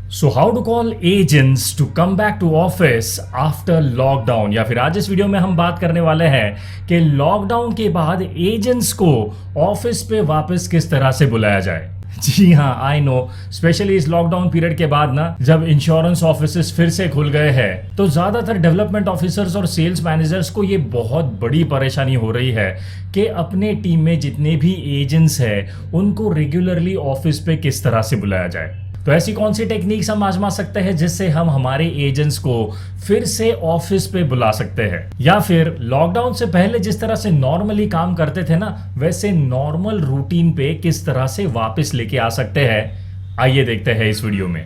So how to call agents to come back to office after lockdown, या फिर आज इस वीडियो में हम बात करने वाले हैं कि लॉकडाउन के बाद एजेंट्स को ऑफिस पे वापस किस तरह से बुलाया जाए। जी हाँ, आई नो, स्पेशली इस लॉकडाउन पीरियड के बाद ना, जब इंश्योरेंस ऑफिसेस फिर से खुल गए हैं तो ज्यादातर डेवलपमेंट ऑफिसर्स और सेल्स मैनेजर्स को ये बहुत बड़ी परेशानी हो रही है कि अपने टीम में जितने भी एजेंट्स हैं उनको रेगुलरली ऑफिस पे किस तरह से बुलाया जाए। तो ऐसी कौन सी टेक्निक्स हम आजमा सकते हैं जिससे हम हमारे एजेंट्स को फिर से ऑफिस पे बुला सकते हैं, या फिर लॉकडाउन से पहले जिस तरह से नॉर्मली काम करते थे ना, वैसे नॉर्मल रूटीन पे किस तरह से वापस लेके आ सकते हैं। आइए देखते हैं इस वीडियो में।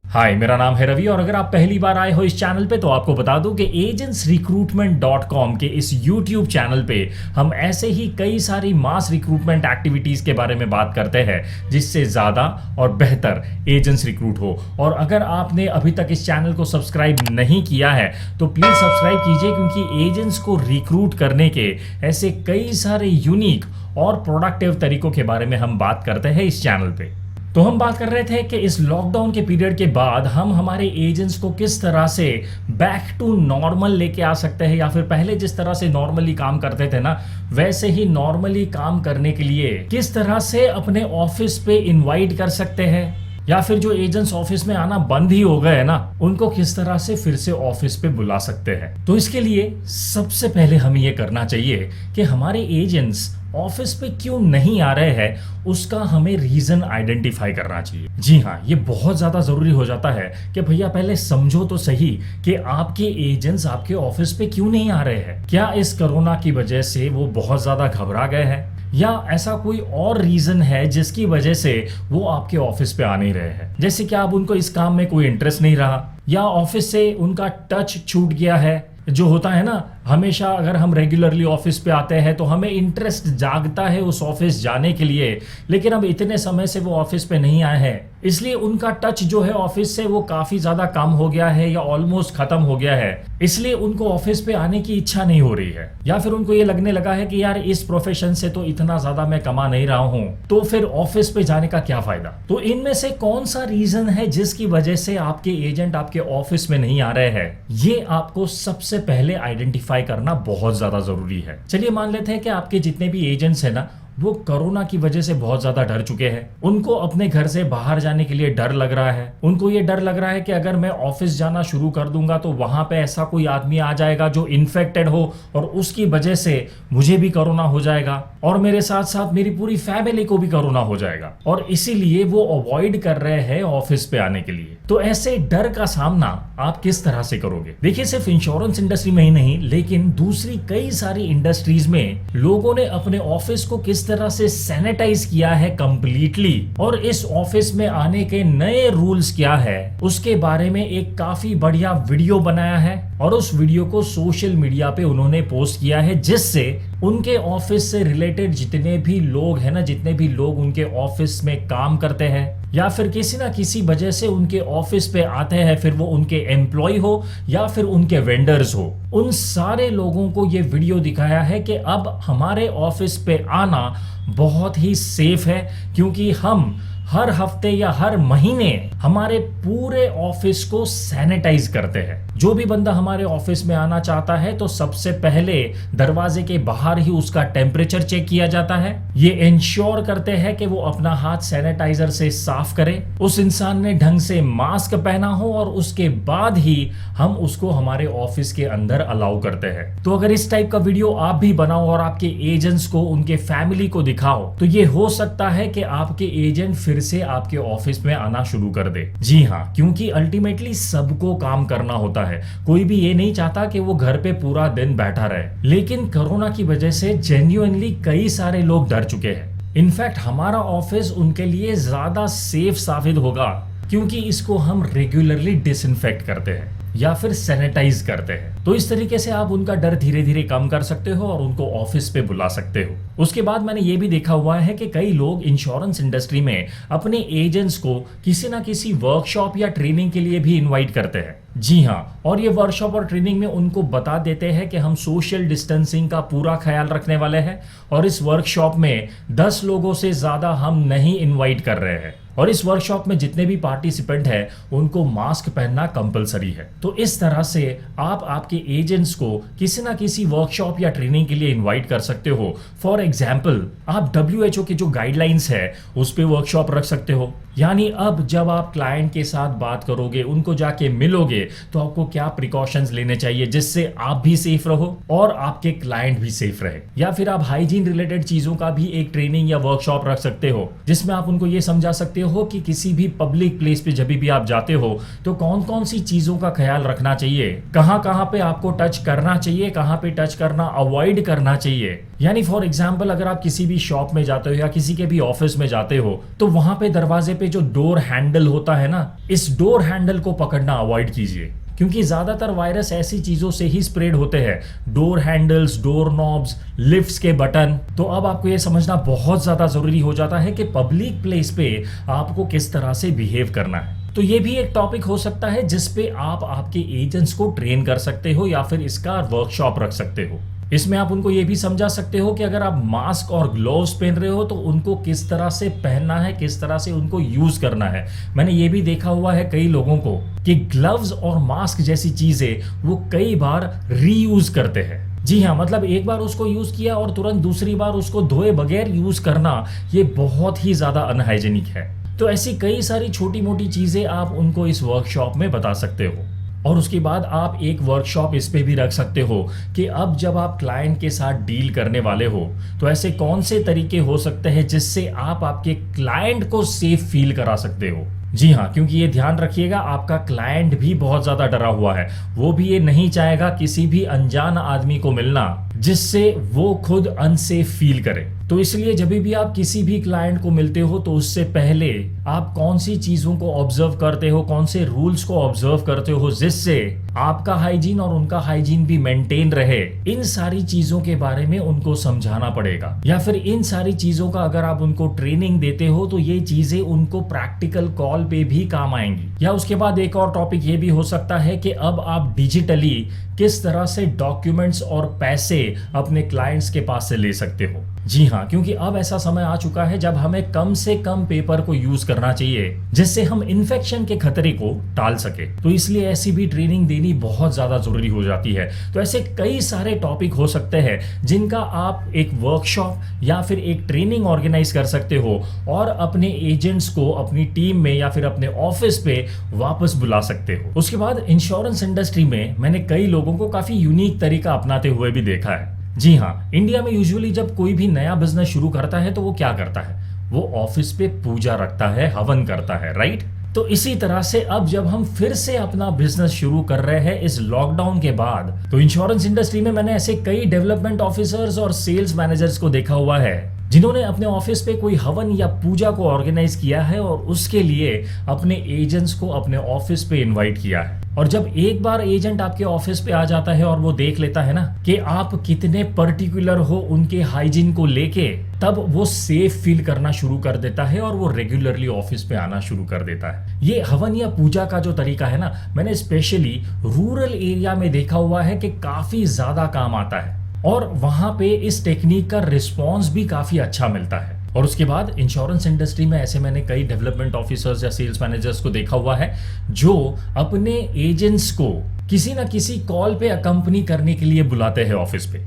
हाय, मेरा नाम है रवि और अगर आप पहली बार आए हो इस चैनल पे तो आपको बता दूं कि agentsrecruitment.com के इस YouTube चैनल पे हम ऐसे ही कई सारी मास रिक्रूटमेंट एक्टिविटीज के बारे में बात करते हैं जिससे ज्यादा और बेहतर एजेंट्स रिक्रूट हो। और अगर आपने अभी तक इस चैनल को सब्सक्राइब नहीं किया है तो प्लीज सब्सक्राइब कीजिए, क्योंकि एजेंट्स को रिक्रूट करने के ऐसे कई सारे यूनिक और प्रोडक्टिव तरीकों के बारे में हम बात करते हैं इस चैनल पे। तो हम बात कर रहे थे कि इस लॉकडाउन के पीरियड के बाद हम हमारे एजेंट्स को किस तरह से बैक टू नॉर्मल लेके आ सकते हैं, या फिर पहले जिस तरह से नॉर्मली काम करते थे ना, वैसे ही नॉर्मली काम करने के लिए किस तरह से अपने ऑफिस पे इनवाइट कर सकते हैं, या फिर जो एजेंट्स ऑफिस में आना बंद ही हो गए ना, उनको किस तरह से फिर से ऑफिस पे बुला सकते हैं। तो इसके लिए सबसे पहले हमें ये करना चाहिए कि हमारे एजेंट्स ऑफिस पे क्यों नहीं आ रहे हैं, उसका हमें रीजन आइडेंटिफाई करना चाहिए। जी हाँ, ये बहुत ज्यादा जरूरी हो जाता है कि भैया पहले समझो तो सही कि आपके एजेंट्स आपके ऑफिस पे क्यों नहीं आ रहे हैं। क्या इस कोरोना की वजह से वो बहुत ज्यादा घबरा गए हैं, या ऐसा कोई और रीजन है जिसकी वजह से वो आपके ऑफिस पे आ नहीं रहे हैं। जैसे कि अब उनको इस काम में कोई इंटरेस्ट नहीं रहा, या ऑफिस से उनका टच छूट गया है। जो होता है ना, हमेशा अगर हम रेगुलरली ऑफिस पे आते हैं तो हमें इंटरेस्ट जागता है उस ऑफिस जाने के लिए, लेकिन अब इतने समय से वो ऑफिस पे नहीं आए हैं, इसलिए उनका टच जो है ऑफिस से वो काफी ज्यादा कम हो गया है या ऑलमोस्ट खत्म हो गया है, इसलिए उनको ऑफिस पे आने की इच्छा नहीं हो रही है। या फिर उनको ये लगने लगा है कि यार इस प्रोफेशन से तो इतना ज्यादा मैं कमा नहीं रहा हूँ, तो फिर ऑफिस पे जाने का क्या फायदा। तो इनमें से कौन सा रीजन है जिसकी वजह से आपके एजेंट आपके ऑफिस में नहीं आ रहे हैं, ये आपको सबसे पहले आइडेंटिफाई करना बहुत ज्यादा जरूरी है। चलिए मान लेते हैं कि आपके जितने भी एजेंट्स हैं ना, वो कोरोना की वजह से बहुत ज्यादा डर चुके हैं। उनको अपने घर से बाहर जाने के लिए डर लग रहा है। उनको ये डर लग रहा है कि अगर मैं ऑफिस जाना शुरू कर दूंगा तो वहां पे ऐसा कोई आदमी आ जाएगा जो इन्फेक्टेड हो और उसकी वजह से मुझे भी कोरोना हो जाएगा और मेरे साथ साथ मेरी पूरी फैमिली को भी कोरोना हो जाएगा, और इसीलिए वो अवॉइड कर रहे हैं ऑफिस पे आने के लिए। तो ऐसे डर का सामना आप किस तरह से करोगे। देखिए, सिर्फ इंश्योरेंस इंडस्ट्री में ही नहीं, लेकिन दूसरी कई सारी इंडस्ट्रीज में लोगों ने अपने ऑफिस को किस तरह से सैनिटाइज किया है कंप्लीटली, और इस ऑफिस में आने के नए रूल्स क्या है उसके बारे में एक काफी बढ़िया वीडियो बनाया है, और उस वीडियो को सोशल मीडिया पे उन्होंने पोस्ट किया है, जिससे उनके ऑफिस से रिलेटेड जितने भी लोग हैं ना, जितने भी लोग उनके ऑफिस में काम करते हैं या फिर किसी ना किसी वजह से उनके ऑफिस पे आते हैं, फिर वो उनके एम्प्लॉय हो या फिर उनके वेंडर्स हो, उन सारे लोगों को ये वीडियो दिखाया है कि अब हमारे ऑफिस पे आना बहुत ही सेफ है, क्योंकि हम हर हफ्ते या हर महीने हमारे पूरे ऑफिस को सैनिटाइज करते हैं। जो भी बंदा हमारे ऑफिस में आना चाहता है तो सबसे पहले दरवाजे के बाहर ही उसका टेम्परेचर चेक किया जाता है। ये इंश्योर करते हैं कि वो अपना हाथ सैनिटाइजर से साफ करे, उस इंसान ने ढंग से मास्क पहना हो, और उसके बाद ही हम उसको हमारे ऑफिस के अंदर अलाउ करते हैं। तो अगर इस टाइप का वीडियो आप भी बनाओ और आपके एजेंट्स को, उनके फैमिली को दिखाओ, तो ये हो सकता है कि आपके एजेंट फिर से आपके ऑफिस में आना शुरू कर दे। जी हाँ, क्योंकि अल्टीमेटली सबको काम करना होता है, कोई भी ये नहीं चाहता कि वो घर पे पूरा दिन बैठा रहे। लेकिन कोरोना की वजह से जेन्युइनली कई सारे लोग डर चुके हैं। इनफैक्ट हमारा ऑफिस उनके लिए ज्यादा सेफ साबित होगा, क्योंकि इसको हम रेगुलरली डिसइंफेक्ट करते हैं या फिर सैनिटाइज करते हैं। तो इस तरीके से आप उनका डर धीरे धीरे कम कर सकते हो और उनको ऑफिस पे बुला सकते हो। उसके बाद मैंने ये भी देखा हुआ है कि कई लोग इंश्योरेंस इंडस्ट्री में अपने एजेंट्स को किसी ना किसी वर्कशॉप या ट्रेनिंग के लिए भी इनवाइट करते हैं। जी हाँ, और ये वर्कशॉप और ट्रेनिंग में उनको बता देते हैं कि हम सोशल डिस्टेंसिंग का पूरा ख्याल रखने वाले हैं और इस वर्कशॉप में 10 लोगों से ज्यादा हम नहीं इनवाइट कर रहे हैं और इस वर्कशॉप में जितने भी पार्टिसिपेंट हैं उनको मास्क पहनना कंपलसरी है। तो इस तरह से आप आपके एजेंट्स को किसी ना किसी वर्कशॉप या ट्रेनिंग के लिए इनवाइट कर सकते हो। फॉर एग्जाम्पल, आप WHO के जो गाइडलाइंस है उस पे वर्कशॉप रख सकते हो। यानी अब जब आप क्लाइंट के साथ बात करोगे, उनको जाके मिलोगे, तो आपको क्या प्रिकॉशंस लेने चाहिए जिससे आप भी सेफ रहो और आपके क्लाइंट भी सेफ रहे। या फिर आप हाइजीन रिलेटेड चीजों का भी एक ट्रेनिंग या वर्कशॉप रख सकते हो जिसमें आप उनको ये समझा सकते हो कि किसी भी पब्लिक प्लेस पे जब भी आप जाते हो तो कौन कौन सी चीजों का ख्याल रखना चाहिए, कहां कहां पे आपको टच करना चाहिए, कहां पे टच करना अवॉइड करना चाहिए। यानी फॉर एग्जाम्पल, अगर आप किसी भी शॉप में जाते हो या किसी के भी ऑफिस में जाते हो तो वहां पे दरवाजे पे जो डोर हैंडल होता है ना, इस डोर हैंडल को पकड़ना अवॉइड कीजिए क्योंकि ज्यादातर वायरस ऐसी चीजों से ही स्प्रेड होते हैं। Door handles, door knobs, lifts के बटन। तो अब आपको यह समझना बहुत ज्यादा जरूरी हो जाता है कि पब्लिक प्लेस पे आपको किस तरह से बिहेव करना है। तो ये भी एक टॉपिक हो सकता है जिसपे आप आपके एजेंट्स को ट्रेन कर सकते हो या फिर इसका वर्कशॉप रख सकते हो। इसमें आप उनको ये भी समझा सकते हो कि अगर आप मास्क और ग्लोव्स पहन रहे हो तो उनको किस तरह से पहनना है, किस तरह से उनको यूज करना है। मैंने ये भी देखा हुआ है कई लोगों को कि ग्लव्स और मास्क जैसी चीजें वो कई बार रीयूज करते हैं। जी हाँ, मतलब एक बार उसको यूज किया और तुरंत दूसरी बार उसको धोए बगैर यूज करना, ये बहुत ही ज्यादा अनहाइजेनिक है। तो ऐसी कई सारी छोटी मोटी चीजें आप उनको इस वर्कशॉप में बता सकते हो। और उसके बाद आप एक वर्कशॉप इस पे भी रख सकते हो कि अब जब आप क्लाइंट के साथ डील करने वाले हो तो ऐसे कौन से तरीके हो सकते हैं जिससे आप आपके क्लाइंट को सेफ फील करा सकते हो। जी हाँ, क्योंकि ये ध्यान रखिएगा, आपका क्लाइंट भी बहुत ज्यादा डरा हुआ है। वो भी ये नहीं चाहेगा किसी भी अनजान आदमी को मिलना जिससे वो खुद अनसेफ फील करे। तो इसलिए जब भी आप किसी भी क्लाइंट को मिलते हो तो उससे पहले आप कौन सी चीजों को ऑब्जर्व करते हो, कौन से रूल्स को ऑब्जर्व करते हो जिससे आपका हाइजीन और उनका हाइजीन भी मेंटेन रहे, इन सारी चीजों के बारे में उनको समझाना पड़ेगा। या फिर इन सारी चीजों का अगर आप उनको ट्रेनिंग देते हो तो ये चीजें उनको प्रैक्टिकल कॉल पे भी काम आएंगी। या उसके बाद एक और टॉपिक ये भी हो सकता है कि अब आप डिजिटली किस तरह से डॉक्यूमेंट्स और पैसे अपने क्लाइंट्स के पास से ले सकते हो। जी हाँ, क्योंकि अब ऐसा समय आ चुका है जब हमें कम से कम पेपर को यूज करना चाहिए जिससे हम इन्फेक्शन के खतरे को टाल सके। तो इसलिए ऐसी भी ट्रेनिंग देनी बहुत ज्यादा जरूरी हो जाती है। तो ऐसे कई सारे टॉपिक हो सकते हैं जिनका आप एक वर्कशॉप या फिर एक ट्रेनिंग ऑर्गेनाइज कर सकते हो और अपने एजेंट्स को अपनी टीम में या फिर अपने ऑफिस पे वापस बुला सकते हो। उसके बाद इंश्योरेंस इंडस्ट्री में मैंने कई लोगों को काफी यूनिक तरीका अपनाते हुए भी देखा है। जी हाँ, इंडिया में यूजुअली जब कोई भी नया बिजनेस शुरू करता है तो वो क्या करता है, वो ऑफिस पे पूजा रखता है, हवन करता है, राइट। तो इसी तरह से अब जब हम फिर से अपना बिजनेस शुरू कर रहे हैं इस लॉकडाउन के बाद, तो इंश्योरेंस इंडस्ट्री में मैंने ऐसे कई डेवलपमेंट ऑफिसर्स और सेल्स मैनेजर्स को देखा हुआ है जिन्होंने अपने ऑफिस पे कोई हवन या पूजा को ऑर्गेनाइज किया है और उसके लिए अपने एजेंट्स को अपने ऑफिस पे इनवाइट किया है। और जब एक बार एजेंट आपके ऑफिस पे आ जाता है और वो देख लेता है ना कि आप कितने पर्टिकुलर हो उनके हाइजीन को लेके, तब वो सेफ फील करना शुरू कर देता है और वो रेगुलरली ऑफिस पे आना शुरू कर देता है। ये हवन या पूजा का जो तरीका है ना, मैंने स्पेशली रूरल एरिया में देखा हुआ है कि काफी ज्यादा काम आता है और वहां पे इस टेक्निक का रिस्पॉन्स भी काफी अच्छा मिलता है। और उसके बाद इंश्योरेंस इंडस्ट्री में ऐसे मैंने कई डेवलपमेंट ऑफिसर्स या सेल्स मैनेजर्स को देखा हुआ है जो अपने एजेंट्स को किसी ना किसी कॉल पे अकंपनी करने के लिए बुलाते हैं ऑफिस पे।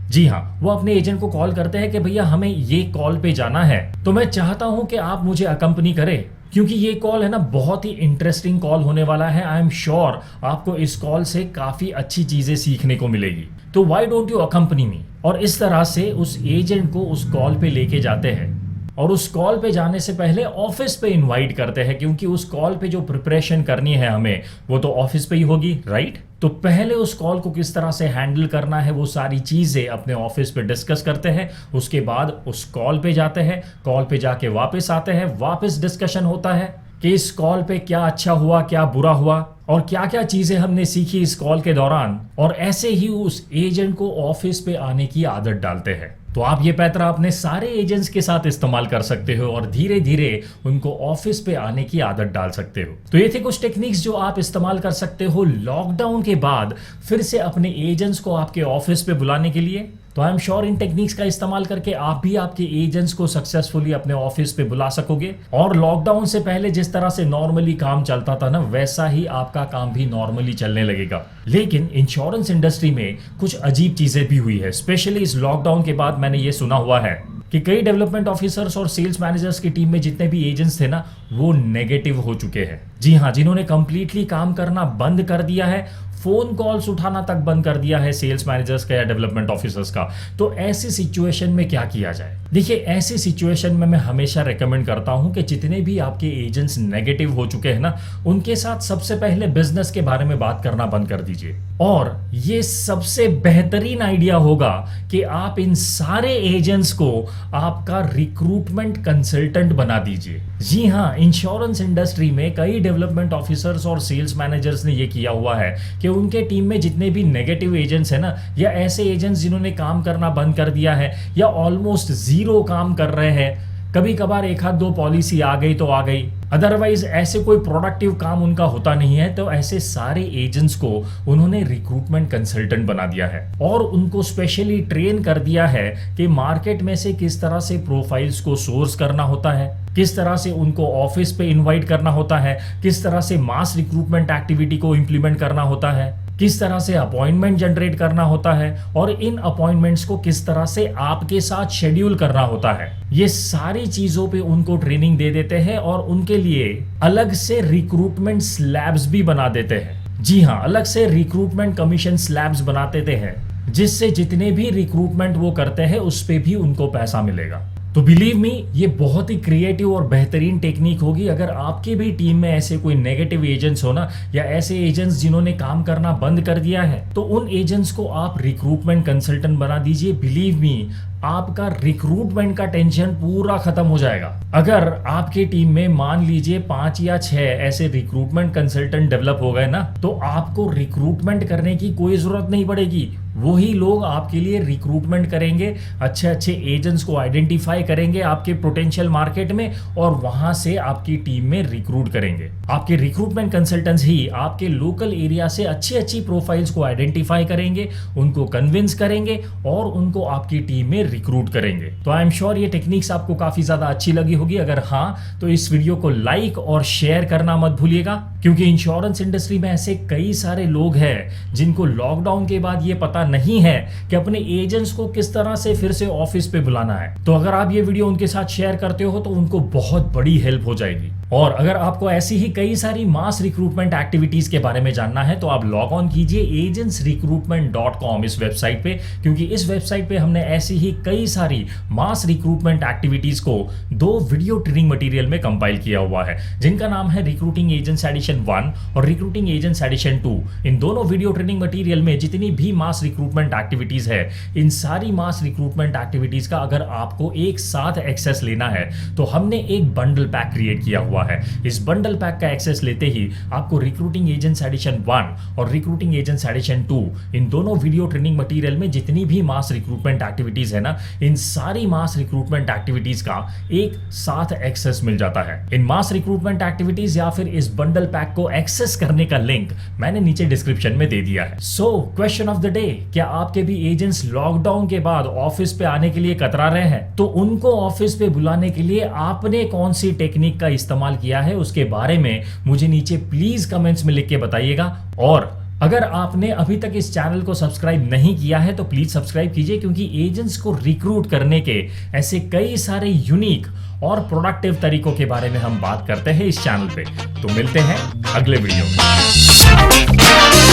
जी हाँ, वो अपने एजेंट को कॉल करते हैं कि भैया हमें ये कॉल पे जाना है, तो मैं चाहता हूं कि आप मुझे अकंपनी करें क्योंकि ये कॉल है ना बहुत ही इंटरेस्टिंग कॉल होने वाला है। आई एम श्योर आपको इस कॉल से काफी अच्छी चीजें सीखने को मिलेगी, तो व्हाई डोंट यू अकंपनी मी। और इस तरह से उस एजेंट को उस कॉल पे लेके जाते हैं और उस कॉल पे जाने से पहले ऑफिस पे इनवाइट करते हैं क्योंकि उस कॉल पे जो प्रिपरेशन करनी है हमें वो तो ऑफिस पे ही होगी, राइट। तो पहले उस कॉल को किस तरह से हैंडल करना है वो सारी चीजें अपने ऑफिस पे डिस्कस करते हैं। उसके बाद उस कॉल पे जाते हैं, कॉल पे जाके वापस आते हैं, वापस डिस्कशन होता है कि इस कॉल पे क्या अच्छा हुआ, क्या बुरा हुआ और क्या क्या चीजें हमने सीखी इस कॉल के दौरान, और ऐसे ही उस एजेंट को ऑफिस पे आने की आदत डालते हैं। तो आप ये पैतरा अपने सारे एजेंट्स के साथ इस्तेमाल कर सकते हो और धीरे धीरे उनको ऑफिस पे आने की आदत डाल सकते हो। तो ये थे कुछ टेक्निक्स जो आप इस्तेमाल कर सकते हो लॉकडाउन के बाद फिर से अपने एजेंट्स को आपके ऑफिस पे बुलाने के लिए। तो I am sure in techniques का इस्तेमाल करके आप भी आपके एजेंट्स को सक्सेसफुली अपने ऑफिस पे बुला सकोगे, और लॉकडाउन से पहले जिस तरह से नॉर्मली काम चलता था ना, वैसा ही आपका काम भी नॉर्मली चलने लगेगा। लेकिन इंश्योरेंस इंडस्ट्री में कुछ अजीब चीजें भी हुई है, स्पेशली इस लॉकडाउन के बाद मैंने ये सुना हुआ है कि कई डेवलपमेंट ऑफिसर्स और सेल्स मैनेजर्स की टीम में जितने भी एजेंट्स थे ना, वो नेगेटिव हो चुके हैं। जी हाँ, जिन्होंने कंप्लीटली काम करना बंद कर दिया है, फोन कॉल्स उठाना तक बंद कर दिया है सेल्स मैनेजर्स का या डेवलपमेंट ऑफिसर्स का। तो ऐसी सिचुएशन में क्या किया जाए? देखिए, ऐसी सिचुएशन में मैं हमेशा रेकमेंड करता हूं कि जितने भी आपके एजेंट्स नेगेटिव हो चुके हैं ना, उनके साथ सबसे पहले बिजनेस के बारे में बात करना बंद कर दीजिए। और ये सबसे बेहतरीन आइडिया होगा कि आप इन सारे एजेंट्स को आपका रिक्रूटमेंट कंसल्टेंट बना दीजिए। जी हाँ, इंश्योरेंस इंडस्ट्री में कई डेवलपमेंट ऑफिसर्स और सेल्स मैनेजर्स ने ये किया हुआ है कि उनके टीम में जितने भी नेगेटिव एजेंट्स हैं ना, या ऐसे एजेंट्स जिन्होंने काम करना बंद कर दिया है या ऑलमोस्ट जीरो काम कर रहे हैं, कभी कभार एक हाथ दो पॉलिसी आ गई तो आ गई, अदरवाइज ऐसे कोई प्रोडक्टिव काम उनका होता नहीं है, तो ऐसे सारे एजेंट्स को उन्होंने रिक्रूटमेंट कंसल्टेंट बना दिया है और उनको स्पेशली ट्रेन कर दिया है कि मार्केट में से किस तरह से प्रोफाइल्स को सोर्स करना होता है, किस तरह से उनको ऑफिस पे इनवाइट करना होता है, किस तरह से मास रिक्रूटमेंट एक्टिविटी को इंप्लीमेंट करना होता है, किस तरह से अपॉइंटमेंट जनरेट करना होता है और इन अपॉइंटमेंट्स को किस तरह से आपके साथ शेड्यूल करना होता है। ये सारी चीजों पे उनको ट्रेनिंग दे देते हैं और उनके लिए अलग से रिक्रूटमेंट स्लैब्स भी बना देते हैं। जी हाँ, अलग से रिक्रूटमेंट कमीशन स्लैब्स बना देते हैं, जिससे जितने भी रिक्रूटमेंट वो करते हैं उस पे भी उनको पैसा मिलेगा। तो बिलीव मी, ये बहुत ही क्रिएटिव और बेहतरीन टेक्निक होगी। अगर आपकी भी टीम में ऐसे कोई नेगेटिव एजेंट्स हो ना, या ऐसे एजेंट्स जिन्होंने काम करना बंद कर दिया है, तो उन एजेंट्स को आप रिक्रूटमेंट कंसल्टेंट बना दीजिए। बिलीव मी, आपका रिक्रूटमेंट का टेंशन पूरा खत्म हो जाएगा। अगर आपकी टीम में मान लीजिए 5 या 6 ऐसे रिक्रूटमेंट कंसल्टेंट डेवलप हो गए ना, तो आपको रिक्रूटमेंट करने की कोई जरूरत नहीं पड़ेगी। वही लोग आपके लिए रिक्रूटमेंट करेंगे, अच्छे अच्छे एजेंट्स को आइडेंटिफाई करेंगे आपके पोटेंशियल मार्केट में, और वहां से आपकी टीम में रिक्रूट करेंगे। आपके रिक्रूटमेंट कंसल्टेंट्स ही आपके लोकल एरिया से अच्छी अच्छी प्रोफाइल्स को आइडेंटिफाई करेंगे, उनको कन्विंस करेंगे और उनको आपकी टीम में रिक्रूट करेंगे। तो आई एम श्योर ये टेक्निक्स आपको काफी ज्यादा अच्छी लगी होगी। अगर हाँ, तो इस वीडियो को लाइक और शेयर करना मत भूलिएगा, क्योंकि इंश्योरेंस इंडस्ट्री में ऐसे कई सारे लोग हैं जिनको लॉकडाउन के बाद ये पता नहीं है कि अपने एजेंट्स को किस तरह से फिर से ऑफिस पे बुलाना है। तो अगर आप ये वीडियो उनके साथ शेयर करते हो तो उनको बहुत बड़ी हेल्प हो जाएगी। और अगर आपको ऐसी ही कई सारी मास रिक्रूटमेंट एक्टिविटीज के बारे में जानना है, तो आप लॉग ऑन कीजिए agentsrecruitment.com इस वेबसाइट पे, क्योंकि इस वेबसाइट पे हमने ऐसी ही कई सारी मास रिक्रूटमेंट एक्टिविटीज को 2 वीडियो ट्रेनिंग मटेरियल में कंपाइल किया हुआ है, जिनका नाम है रिक्रूटिंग एजेंट्स एडिशन 1 और रिक्रूटिंग एजेंट्स एडिशन 2। इन दोनों वीडियो ट्रेनिंग मटेरियल में जितनी भी मास रिक्रूटमेंट एक्टिविटीज है, इन सारी मास रिक्रूटमेंट एक्टिविटीज का अगर आपको एक साथ एक्सेस लेना है, तो हमने एक बंडल पैक क्रिएट किया हुआ है। इस बंडल पैक का एक्सेस लेते ही आपको रिक्रूटिंग एजेंट्स एडिशन 1 और रिक्रूटिंग एजेंट्स एडिशन 2, इन दोनों वीडियो ट्रेनिंग मटेरियल में जितनी भी मास रिक्रूटमेंट एक्टिविटीज है ना, इन सारी मास रिक्रूटमेंट एक्टिविटीज का एक साथ एक्सेस मिल जाता है। इन मास रिक्रूटमेंट एक्टिविटीज या फिर इस बंडल पैक को एक्सेस करने का लिंक मैंने नीचे डिस्क्रिप्शन में दे दिया है। So question of the day, क्या आपके भी एजेंट्स लॉकडाउन के बाद ऑफिस पे आने के लिए कतरा रहे हैं? तो उनको ऑफिस पे बुलाने के लिए आपने कौन सी टेक्निक का इस्तेमाल किया है, उसके बारे में मुझे नीचे प्लीज कमेंट्स में लिख के बताइएगा। और अगर आपने अभी तक इस चैनल को सब्सक्राइब नहीं किया है तो प्लीज सब्सक्राइब कीजिए, क्योंकि एजेंट्स को रिक्रूट करने के ऐसे कई सारे यूनिक और प्रोडक्टिव तरीकों के बारे में हम बात करते हैं इस चैनल पे। तो मिलते हैं अगले वीडियो में।